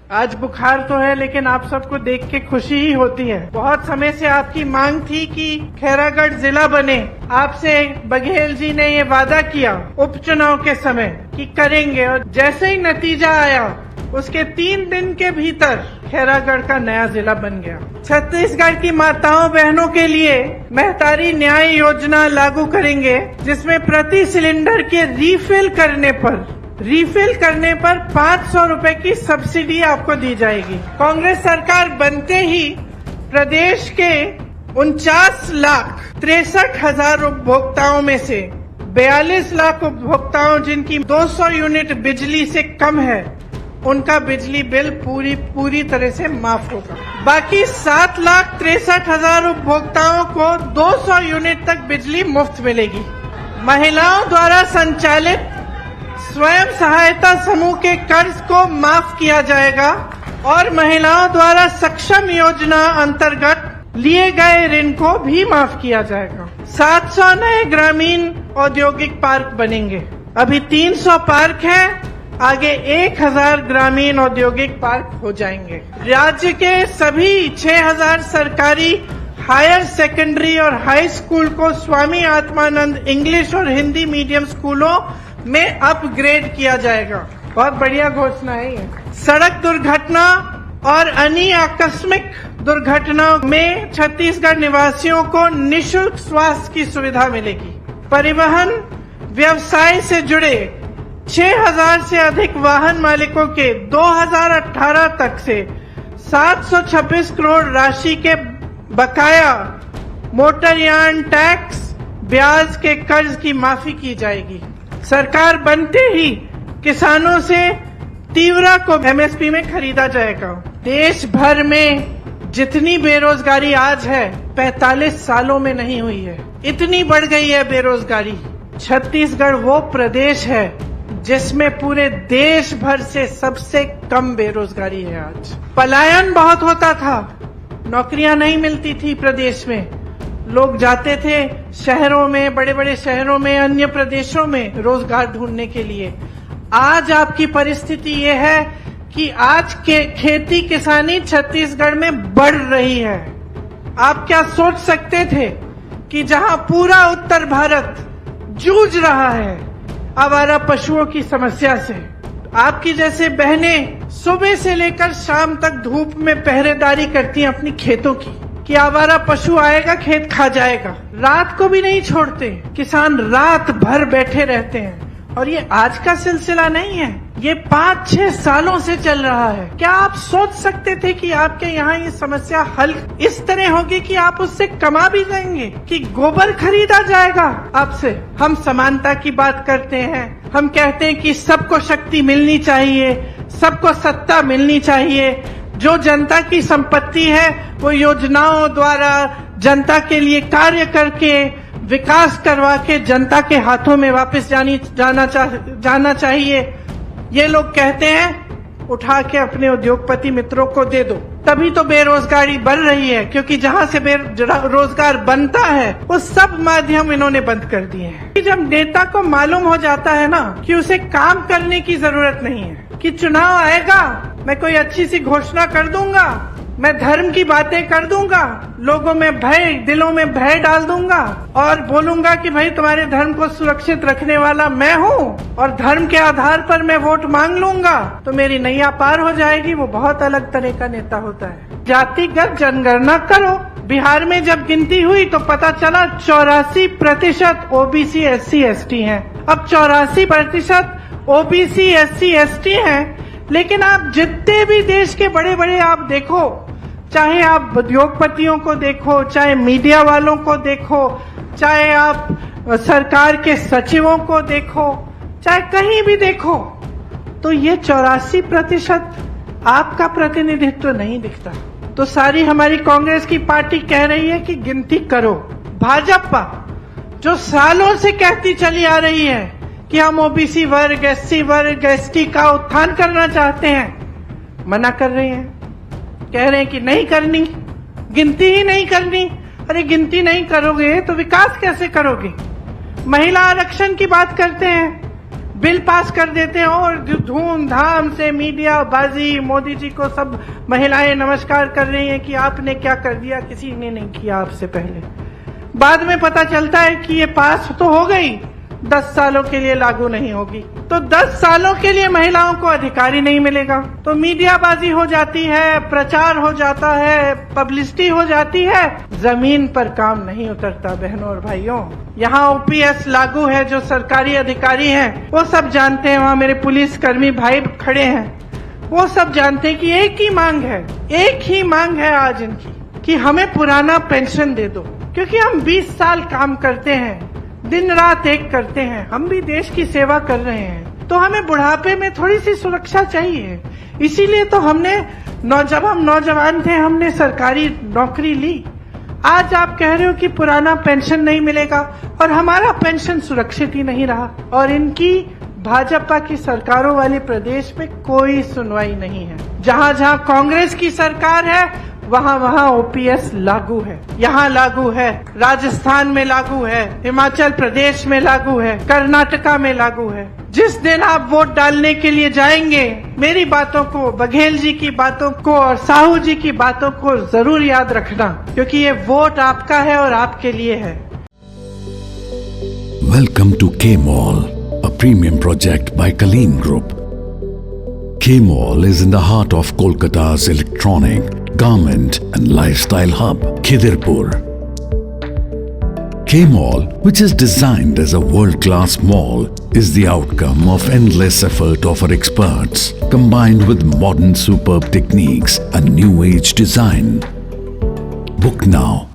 आज बुखार तो है, लेकिन आप सबको देख के खुशी ही होती है। बहुत समय से आपकी मांग थी कि खैरागढ़ जिला बने। आपसे बघेल जी ने ये वादा किया उपचुनाव के समय कि करेंगे, और जैसे ही नतीजा आया उसके 3 दिन के भीतर खैरागढ़ का नया जिला बन गया। छत्तीसगढ़ की माताओं बहनों के लिए महतारी न्याय योजना लागू करेंगे, जिसमें प्रति सिलेंडर के रिफिल करने पर 500 रुपए की सब्सिडी आपको दी जाएगी। कांग्रेस सरकार बनते ही प्रदेश के 49,63,000 उपभोक्ताओं में से 42 लाख उपभोक्ताओं जिनकी 200 यूनिट बिजली से कम है, उनका बिजली बिल पूरी तरह से माफ होगा। बाकी 7,63,000 उपभोक्ताओं को 200 यूनिट तक बिजली मुफ्त मिलेगी। महिलाओं द्वारा संचालित स्वयं सहायता समूह के कर्ज को माफ किया जाएगा और महिलाओं द्वारा सक्षम योजना अंतर्गत लिए गए ऋण को भी माफ किया जाएगा। 700 नए ग्रामीण औद्योगिक पार्क बनेंगे। अभी 300 पार्क हैं, आगे 1000 ग्रामीण औद्योगिक पार्क हो जाएंगे। राज्य के सभी 6000 सरकारी हायर सेकेंडरी और हाई स्कूल को स्वामी आत्मानंद इंग्लिश और हिंदी मीडियम स्कूलों में अपग्रेड किया जाएगा। बहुत बढ़िया घोषणा है ये। सड़क दुर्घटना और अन्य आकस्मिक दुर्घटनाओं में छत्तीसगढ़ निवासियों को निःशुल्क स्वास्थ्य की सुविधा मिलेगी। परिवहन व्यवसाय से जुड़े 6000 से अधिक वाहन मालिकों के 2018 तक से 726 करोड़ राशि के बकाया मोटरयान टैक्स ब्याज के कर्ज की माफी की जाएगी। सरकार बनते ही किसानों से तीवरा को एमएसपी में खरीदा जाएगा। देश भर में जितनी बेरोजगारी आज है 45 सालों में नहीं हुई है, इतनी बढ़ गई है बेरोजगारी। छत्तीसगढ़ वो प्रदेश है जिसमें पूरे देश भर से सबसे कम बेरोजगारी है। आज पलायन बहुत होता था, नौकरियां नहीं मिलती थी प्रदेश में, लोग जाते थे शहरों में, बड़े बड़े शहरों में, अन्य प्रदेशों में रोजगार ढूंढने के लिए। आज आपकी परिस्थिति ये है कि आज के खेती किसानी छत्तीसगढ़ में बढ़ रही है। आप क्या सोच सकते थे कि जहां पूरा उत्तर भारत जूझ रहा है आवारा पशुओं की समस्या से, आपकी जैसे बहनें सुबह से लेकर शाम तक धूप में पहरेदारी करती हैं अपनी खेतों की, कि आवारा पशु आएगा खेत खा जाएगा। रात को भी नहीं छोड़ते, किसान रात भर बैठे रहते हैं। और ये आज का सिलसिला नहीं है, ये 5-6 सालों से चल रहा है। क्या आप सोच सकते थे कि आपके यहाँ ये समस्या हल इस तरह होगी कि आप उससे कमा भी जाएंगे, कि गोबर खरीदा जाएगा आपसे? हम समानता की बात करते हैं, हम कहते हैं कि सबको शक्ति मिलनी चाहिए, सबको सत्ता मिलनी चाहिए। जो जनता की संपत्ति है वो योजनाओं द्वारा जनता के लिए कार्य करके विकास करवा के जनता के हाथों में वापस जाना चाहिए। ये लोग कहते हैं उठा के अपने उद्योगपति मित्रों को दे दो, तभी तो बेरोजगारी बढ़ रही है, क्योंकि जहां से रोजगार बनता है वो सब माध्यम इन्होंने बंद कर दिए हैं। जब नेता को मालूम हो जाता है ना कि उसे काम करने की जरूरत नहीं है, कि चुनाव आएगा मैं कोई अच्छी सी घोषणा कर दूंगा, मैं धर्म की बातें कर दूंगा, लोगों में दिलों में भय डाल दूंगा और बोलूंगा कि भाई तुम्हारे धर्म को सुरक्षित रखने वाला मैं हूँ और धर्म के आधार पर मैं वोट मांग लूंगा तो मेरी नैया पार हो जाएगी, वो बहुत अलग तरह का नेता होता है। जातिगत जनगणना करो। बिहार में जब गिनती हुई तो पता चला 84% ओबीसी SC ST हैं। अब 84% ओबीसी SC ST हैं, लेकिन आप जितने भी देश के बड़े बड़े आप देखो, चाहे आप उद्योगपतियों को देखो, चाहे मीडिया वालों को देखो, चाहे आप सरकार के सचिवों को देखो, चाहे कहीं भी देखो, तो ये 84% आपका प्रतिनिधित्व नहीं दिखता। तो सारी हमारी कांग्रेस की पार्टी कह रही है कि गिनती करो। भाजपा जो सालों से कहती चली आ रही है कि हम ओबीसी वर्ग, SC वर्ग, ST का उत्थान करना चाहते हैं, मना कर रहे हैं, कह रहे हैं कि नहीं करनी, गिनती ही नहीं करनी। अरे गिनती नहीं करोगे तो विकास कैसे करोगे? महिला आरक्षण की बात करते हैं, बिल पास कर देते हैं और धूमधाम से मीडिया बाजी, मोदी जी को सब महिलाएं नमस्कार कर रही हैं कि आपने क्या कर दिया, किसी ने नहीं किया आपसे पहले। बाद में पता चलता है कि ये पास तो हो गई, 10 सालों के लिए लागू नहीं होगी। तो 10 सालों के लिए महिलाओं को अधिकार ही नहीं मिलेगा। तो मीडियाबाजी हो जाती है, प्रचार हो जाता है, पब्लिसिटी हो जाती है, जमीन पर काम नहीं उतरता। बहनों और भाइयों, यहाँ ओपीएस लागू है, जो सरकारी अधिकारी हैं वो सब जानते हैं, वहाँ मेरे पुलिस कर्मी भाई खड़े हैं, वो सब जानते हैं कि एक ही मांग है आज इनकी, कि हमें पुराना पेंशन दे दो। क्योंकि हम 20 साल काम करते हैं, दिन रात एक करते हैं, हम भी देश की सेवा कर रहे हैं, तो हमें बुढ़ापे में थोड़ी सी सुरक्षा चाहिए। इसीलिए तो हमने जब हम नौजवान थे हमने सरकारी नौकरी ली। आज आप कह रहे हो कि पुराना पेंशन नहीं मिलेगा और हमारा पेंशन सुरक्षित ही नहीं रहा। और इनकी भाजपा की सरकारों वाले प्रदेश में कोई सुनवाई नहीं है। जहाँ जहाँ कांग्रेस की सरकार है वहाँ वहाँ ओपीएस लागू है। यहाँ लागू है, राजस्थान में लागू है, हिमाचल प्रदेश में लागू है, कर्नाटका में लागू है। जिस दिन आप वोट डालने के लिए जाएंगे, मेरी बातों को, बघेल जी की बातों को और साहू जी की बातों को जरूर याद रखना, क्योंकि ये वोट आपका है और आपके लिए है। Welcome to K-Mall, a premium project by Kaleen Group. K-Mall is in the heart of Kolkata's electronic, garment and lifestyle hub, Khidirpur. K-Mall, which is designed as a world-class mall, is the outcome of endless effort of our experts, combined with modern superb techniques and new age design. Book now